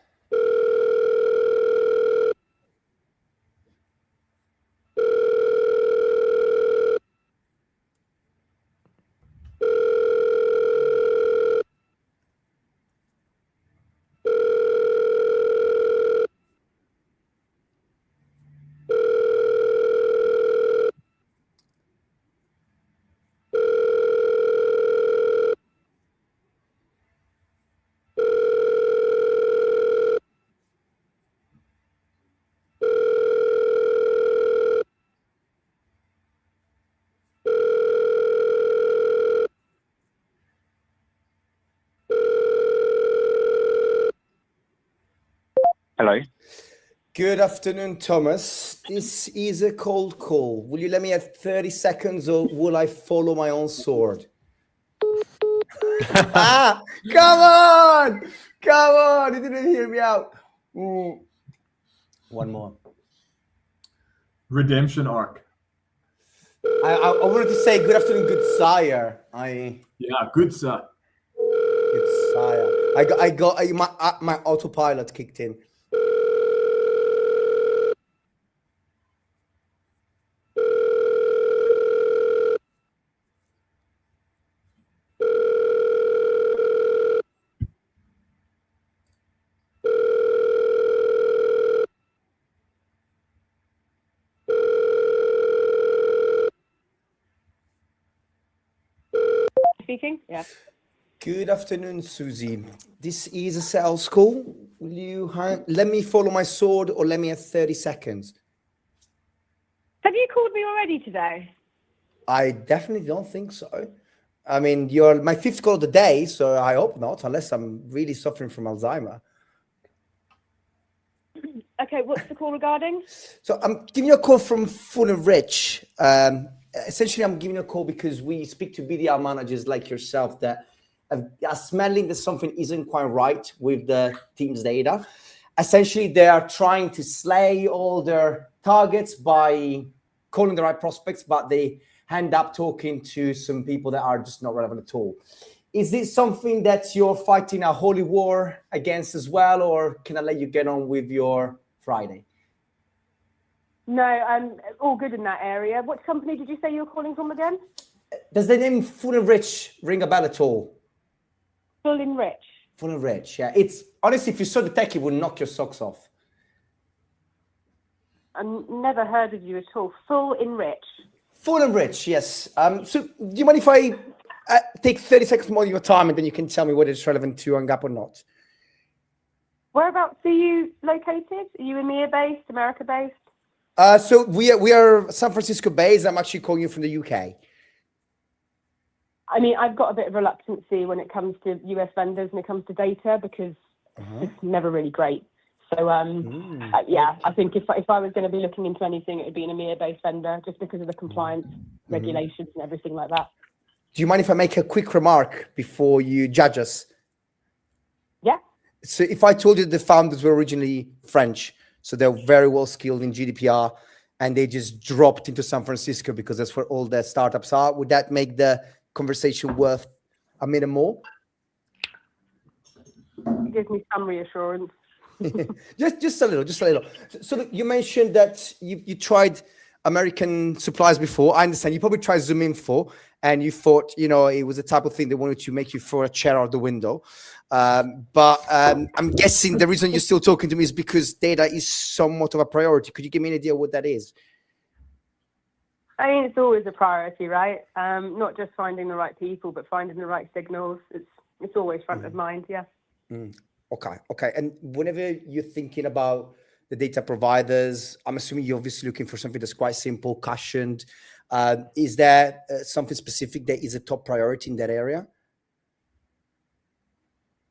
Hello. Good afternoon, Thomas. This is a cold call. Will you let me have 30 seconds or will I follow my own sword? Come on! You didn't hear me out. One more. Redemption arc. I wanted to say good afternoon, good sire. Yeah, good sir. Good sire. My autopilot kicked in. Speaking? Yeah. Good afternoon, Susie. This is a sales call. Will you let me follow my sword or let me have 30 seconds? Have you called me already today? I definitely don't think so. I mean, you're my 5th call of the day, so I hope not, unless I'm really suffering from Alzheimer. Okay, what's the call regarding? So I'm giving you a call from FullEnrich. Essentially, I'm giving you a call because we speak to BDR managers like yourself that are smelling that something isn't quite right with the team's data. Essentially, they are trying to slay all their targets by calling the right prospects, but they end up talking to some people that are just not relevant at all. Is this something that you're fighting a holy war against as well, or can I let you get on with your Friday? No, I'm all good in that area. What company did you say you were calling from again? Does the name FullEnrich ring a bell at all? FullEnrich. FullEnrich, yeah. It's honestly, if you saw the tech, it would knock your socks off. I've never heard of you at all. FullEnrich. FullEnrich, yes. So do you mind if I take 30 seconds more of your time and then you can tell me whether it's relevant to Hang Up or not? Whereabouts are you located? Are you EMEA based, America based? So we are San Francisco based. I'm actually calling you from the UK. I mean, I've got a bit of reluctancy when it comes to US vendors and it comes to data because it's never really great. So, yeah, I think if I was going to be looking into anything, it would be an EMEA-based vendor just because of the compliance regulations and everything like that. Do you mind if I make a quick remark before you judge us? Yeah. So if I told you the founders were originally French, so they're very well skilled in GDPR, and they just dropped into San Francisco because that's where all the startups are, would that make the conversation worth a minute more? It gives me some reassurance. just a little. So look, you mentioned that you tried American suppliers before. I understand you probably tried Zoom Info and you thought, it was the type of thing they wanted to make you throw a chair out the window. But I'm guessing the reason you're still talking to me is because data is somewhat of a priority. Could you give me an idea what that is? I mean, it's always a priority, right? Not just finding the right people, but finding the right signals. It's always front of mind, yeah. Okay. And whenever you're thinking about the data providers, I'm assuming you're obviously looking for something that's quite simple, cushioned. Is there something specific that is a top priority in that area?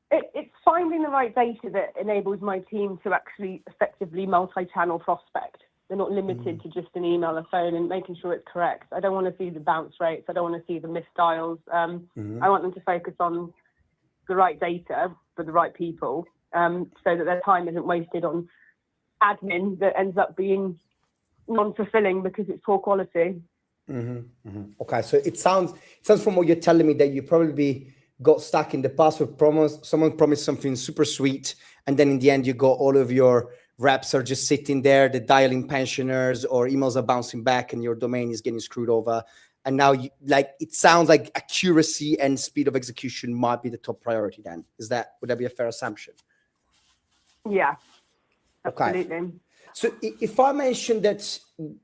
It's finding the right data that enables my team to actually effectively multi-channel prospect. They're not limited to just an email or phone and making sure it's correct. I don't want to see the bounce rates. I don't want to see the missed dials. I want them to focus on the right data for the right people so that their time isn't wasted on admin that ends up being non-fulfilling because it's poor quality. Okay, so it sounds from what you're telling me that you probably got stuck in the past with someone promised something super sweet, and then in the end you got all of your reps are just sitting there, the dialing pensioners or emails are bouncing back and your domain is getting screwed over. And now it sounds like accuracy and speed of execution might be the top priority then. Would that be a fair assumption? Yeah, absolutely. Okay. So if I mention that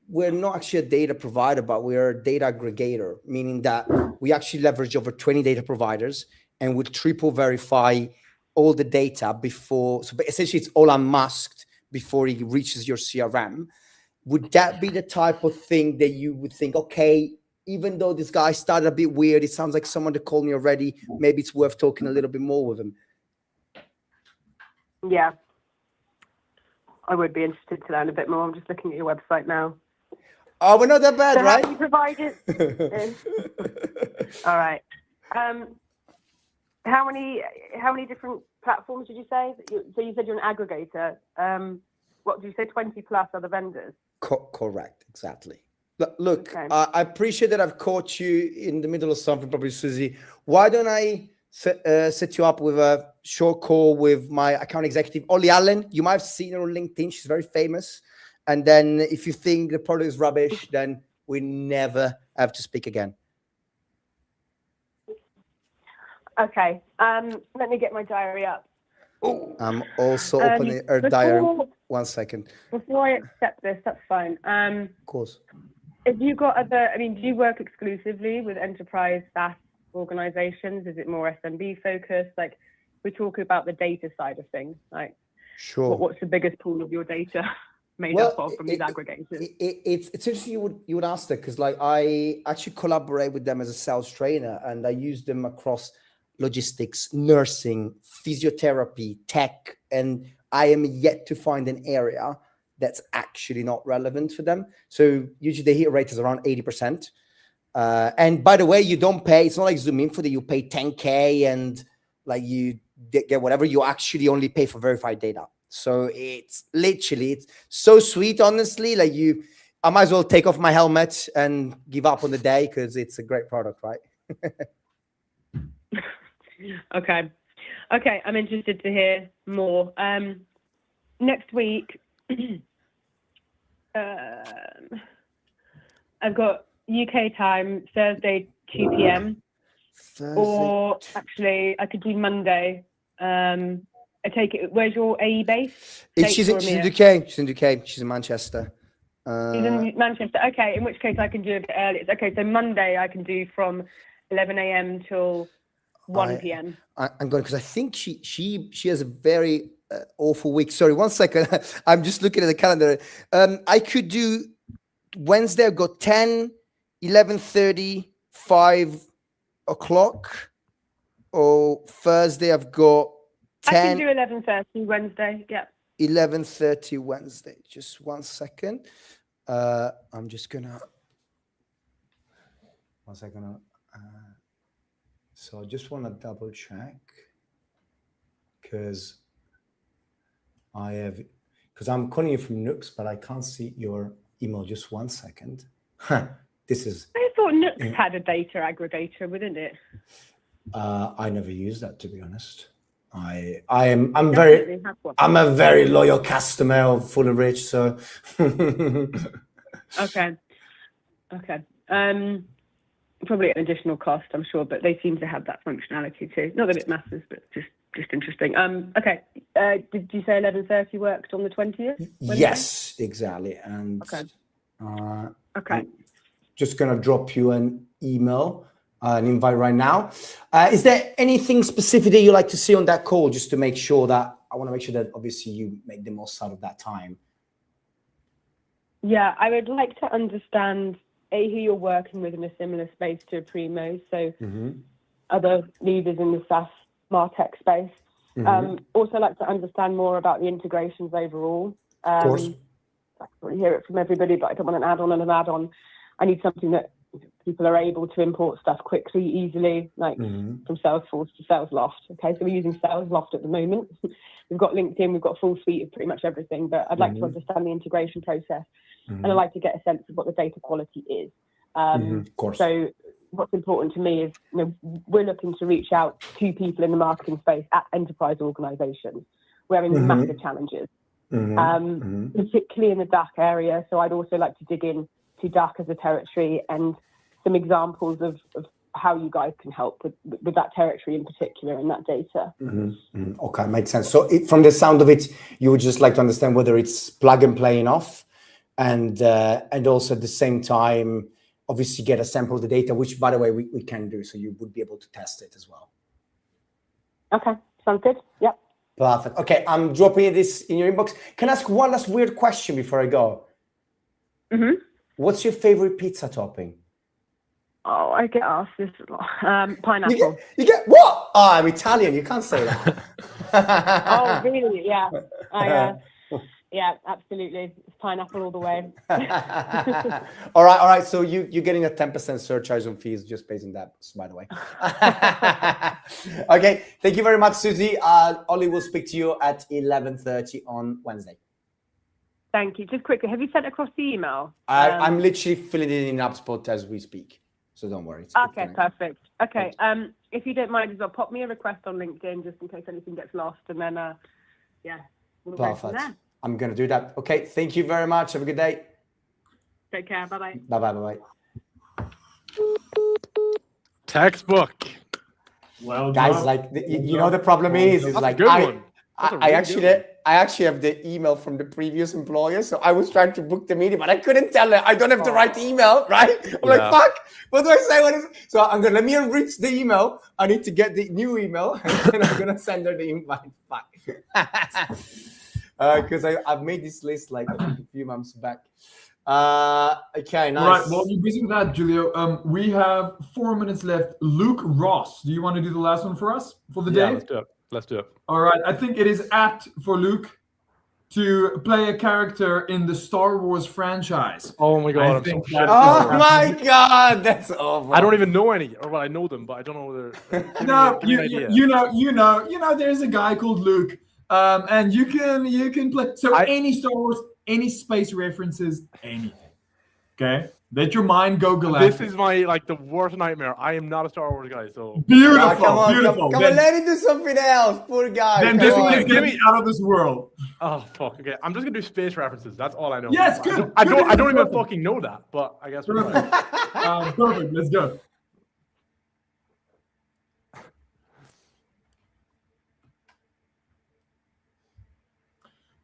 we're not actually a data provider, but we're a data aggregator, meaning that we actually leverage over 20 data providers and we triple verify all the data before, so essentially it's all unmasked before it reaches your CRM. Would that be the type of thing that you would think, okay, even though this guy started a bit weird, it sounds like someone that called me already, maybe it's worth talking a little bit more with him? Yeah. I would be interested to learn a bit more. I'm just looking at your website now. Oh, we're not that bad, so right? How do you provide it? All right. How many different platforms did you say? So you said you're an aggregator. what do you say, 20 plus other vendors? Correct, exactly. Look, Okay. I appreciate that I've caught you in the middle of something, probably, Susie. Why don't I set you up with a short call with my account executive, Ollie Allen? You might have seen her on LinkedIn. She's very famous. And then if you think the product is rubbish, then we never have to speak again. Okay. Let me get my diary up. I'm also opening her diary. 1 second. Before I accept this, that's fine. Of course. Have you got other, I mean, do you work exclusively with enterprise SaaS organizations? Is it more SMB focused? Like, we're talking about the data side of things. Like, sure. What's the biggest pool of your data made up of from these aggregators? It's interesting you would ask that, because like I actually collaborate with them as a sales trainer, and I use them across logistics, nursing, physiotherapy, tech, and I am yet to find an area that's actually not relevant for them. So usually the hit rate is around 80%. And by the way, you don't pay, it's not like Zoom Info that you pay 10K and like you get whatever, you actually only pay for verified data. So it's literally, it's so sweet, honestly. Like I might as well take off my helmet and give up on the day, because it's a great product, right? Okay. I'm interested to hear more. Next week, I've got UK time, Thursday, 2 p.m. Or actually, I could do Monday. I take it. Where's your AE base? She's in the UK. She's in the UK. She's in Manchester. She's in Manchester. Okay, in which case I can do a bit early. Okay, so Monday I can do from 11 a.m. till 1 p.m. I'm going, because I think she has a very awful week. Sorry, 1 second. I'm just looking at the calendar. I could do Wednesday. I've got 10, 11:30, 5 o'clock. Or Thursday I've got 10. I can do 11:30 Wednesday. Yeah. 11:30 Wednesday. Just 1 second. I'm just gonna. 1 second. So I just want to double check, because I'm calling you from Nooks, but I can't see your email. Just 1 second. This is. I thought Nooks had a data aggregator within it. I never used that, to be honest. I'm a very loyal customer of FullEnrich, so. Okay. Probably an additional cost, I'm sure, but they seem to have that functionality too. Not that it matters, but just interesting. Okay. Did you say 11:30 worked on the 20th? Yes, exactly. And okay. I'm just gonna drop you an email, an invite right now. Is there anything specific that you like to see on that call, just to make sure that I want to make sure that obviously you make the most out of that time? Yeah, I would like to understand who you're working with in a similar space to Primo, so other leaders in the SaaS MarTech space. Also like to understand more about the integrations overall. Of course. I can really hear it from everybody, but I don't want an add-on and an add-on. I need something that people are able to import stuff quickly, easily, like from Salesforce to SalesLoft. Okay, so we're using SalesLoft at the moment. We've got LinkedIn, we've got a full suite of pretty much everything, but I'd like to understand the integration process. And I'd like to get a sense of what the data quality is. Of course. So what's important to me is, we're looking to reach out to people in the marketing space at enterprise organizations. We're having massive challenges, particularly in the DACH area. So I'd also like to dig in to DACH as a territory and some examples of how you guys can help with that territory in particular and that data. Okay, makes sense. So from the sound of it, you would just like to understand whether it's plug and play enough, and also at the same time, obviously get a sample of the data, which, by the way, we can do. So you would be able to test it as well. Okay, sounds good. Yep. Perfect. Okay, I'm dropping this in your inbox. Can I ask one last weird question before I go? What's your favorite pizza topping? Oh, I get asked this a lot. Pineapple. You get what? Oh, I'm Italian. You can't say that. Oh, really? Yeah. Yeah, absolutely. It's pineapple all the way. All right. So you're getting a 10% surcharge on fees just based on that, by the way. Okay. Thank you very much, Susie. Ollie will speak to you at 11:30 on Wednesday. Thank you. Just quickly, have you sent across the email? I'm literally filling it in HubSpot as we speak, so don't worry. Okay, perfect. Okay, if you don't mind, as well, pop me a request on LinkedIn just in case anything gets lost, and then we'll go from there. I'm gonna do that. Okay, thank you very much. Have a good day. Take care. Bye bye. Bye bye. Textbook. Well, guys, like you know, the problem is like I actually have the email from the previous employer, so I was trying to book the meeting, but I couldn't tell her I don't have the right email, right? I'm like, fuck, what do I say? So I'm gonna let me enrich the email. I need to get the new email, and I'm gonna send her the invite. Fuck, because I've made this list like a few months back. Okay, nice. All right, well, you're busy with that, Giulio. We have 4 minutes left. Luke Ross, do you want to do the last one for us for the day? Let's do it. All right, I think it is apt for Luke to play a character in the Star Wars franchise. Oh my god! Oh my god, that's awful. I don't even know any, or well, I know them, but I don't know their. No, you know. There's a guy called Luke, and you can play. So any Star Wars, any space references, anything. Okay, let your mind go galactic. This is my the worst nightmare. I am not a Star Wars guy, so beautiful. Come on, beautiful. Come on, let him do something else, poor guy. Then this is gonna be out of this world. Oh fuck! Okay, I'm just gonna do space references. That's all I know. Yes, good. I don't even fucking know that, but I guess we're perfect. Perfect. Let's go.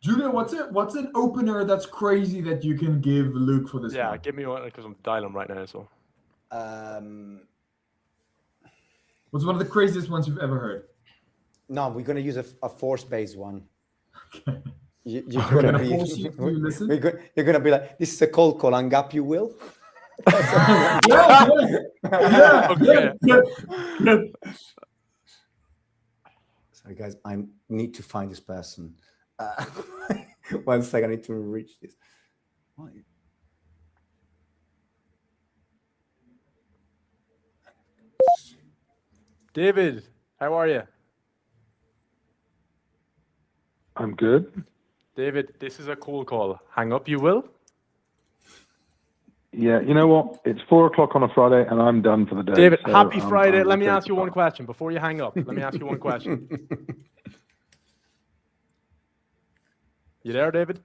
Giulio, what's an opener that's crazy that you can give Luke for this? Yeah, give me one because I'm dialing right now. So, what's one of the craziest ones you've ever heard? No, we're gonna use a force-based one. Okay. You're gonna be. You're gonna be like, this is a cold call. Hang up, you will. Okay. Sorry, guys. I need to find this person. 1 second, I need to reach this. What? David, how are you? I'm good. David, this is a cold call. Hang up, you will? Yeah, you know what? It's 4 o'clock on a Friday, and I'm done for the day. David, so happy Friday. Let me take ask you the one call. question before you hang up. Let me ask you one question. You there, David?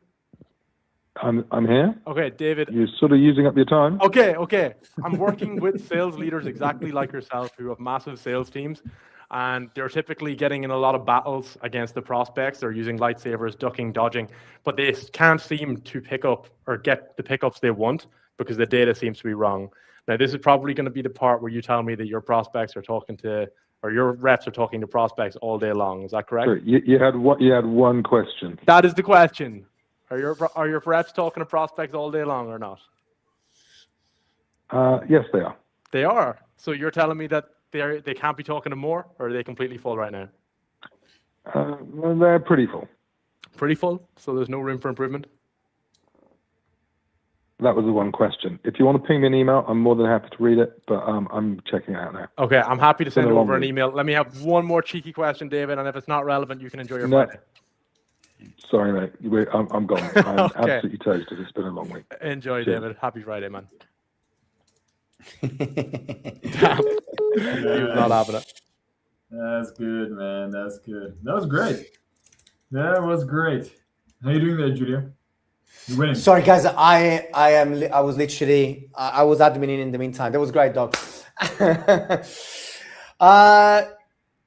I'm here. Okay, David. You're sort of using up your time. Okay. I'm working with sales leaders exactly like yourself who have massive sales teams, and they're typically getting in a lot of battles against the prospects. They're using lightsabers, ducking, dodging, but they can't seem to pick up or get the pickups they want because the data seems to be wrong. Now, this is probably going to be the part where you tell me that your prospects are talking to, or your reps are talking to prospects all day long. Is that correct? Sorry, you had one question. That is the question. Are your reps talking to prospects all day long or not? Yes, they are. They are. So you're telling me that they can't be talking to more, or are they completely full right now? Well, they're pretty full. Pretty full. So there's no room for improvement. That was the one question. If you want to ping me an email, I'm more than happy to read it, but I'm checking it out now. Okay, I'm happy to send over an email. Let me have one more cheeky question, David, and if it's not relevant, you can enjoy your Friday. Sorry, mate. I'm gone. I'm Okay. absolutely toasted. It's been a long week. Enjoy, Cheers. David. Happy Friday, man. Damn. He was not having it. That's good, man. That's good. That was great. That was great. How you doing there, Giulio? You're winning. Sorry, guys. I was literally I was adminning in the meantime. That was great, dog.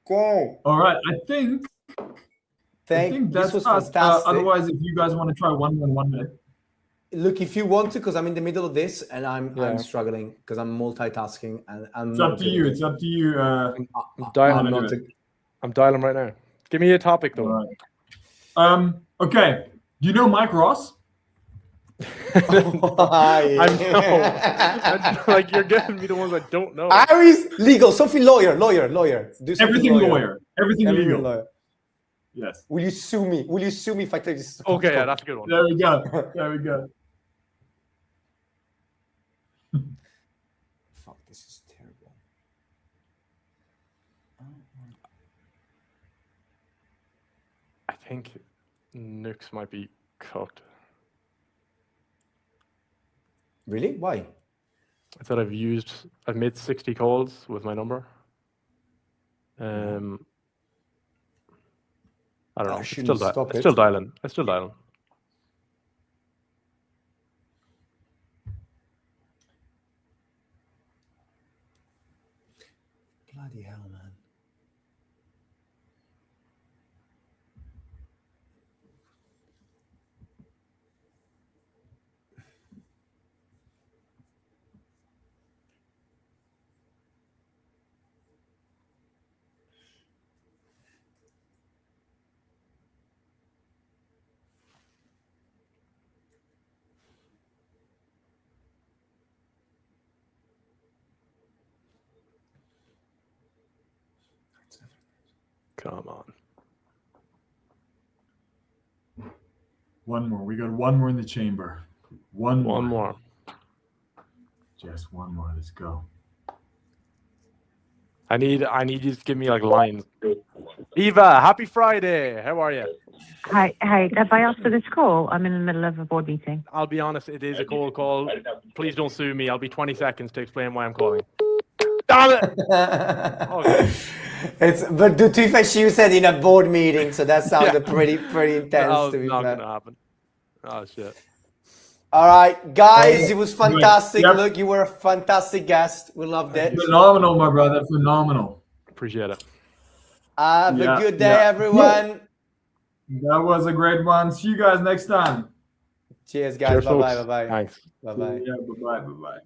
Go. All right. I think that's was us. fantastic. Otherwise, if you guys want to try one in 1 minute. Look, if you want to, because I'm in the middle of this and I'm struggling because I'm multitasking and I'm. It's up to you. It's up to you. I'm dialing right now. Give me a topic though. Right. Okay. Do you know Mike Ross? I know. Like you're giving me the ones I don't know. Iris legal, Sophie lawyer. Do everything lawyer. Everything legal. Lawyer. Yes. Will you sue me? Will you sue me if I take this? Okay, yeah, that's a good one. There we go. There we go. Fuck, this is terrible. I think Nukes might be cooked. Really? Why? I said I've made 60 calls with my number. I don't know. I shouldn't stop it. Still dialing. I still dialing. Bloody hell, man. Come on. One more. We got one more in the chamber. One more. Just one more. Let's go. I need you to give me like lines. Eva, happy Friday. How are you? Hi. Have I asked for this call? I'm in the middle of a board meeting. I'll be honest, it is a cold call. Please don't sue me. I'll be 20 seconds to explain why I'm calling. Damn it! Okay. But to be fair, she said in a board meeting, so that sounded pretty intense. That to be not fair. gonna happen. Oh shit. All right, guys, it was fantastic. Yep. Look, you were a fantastic guest. We loved it. Phenomenal, my brother. Phenomenal. Appreciate it. Have a good day, everyone. That was a great one. See you guys next time. Cheers, guys. Cheers, Bye-bye. folks. Bye-bye. Thanks. Bye-bye. Yeah, bye-bye. Bye-bye.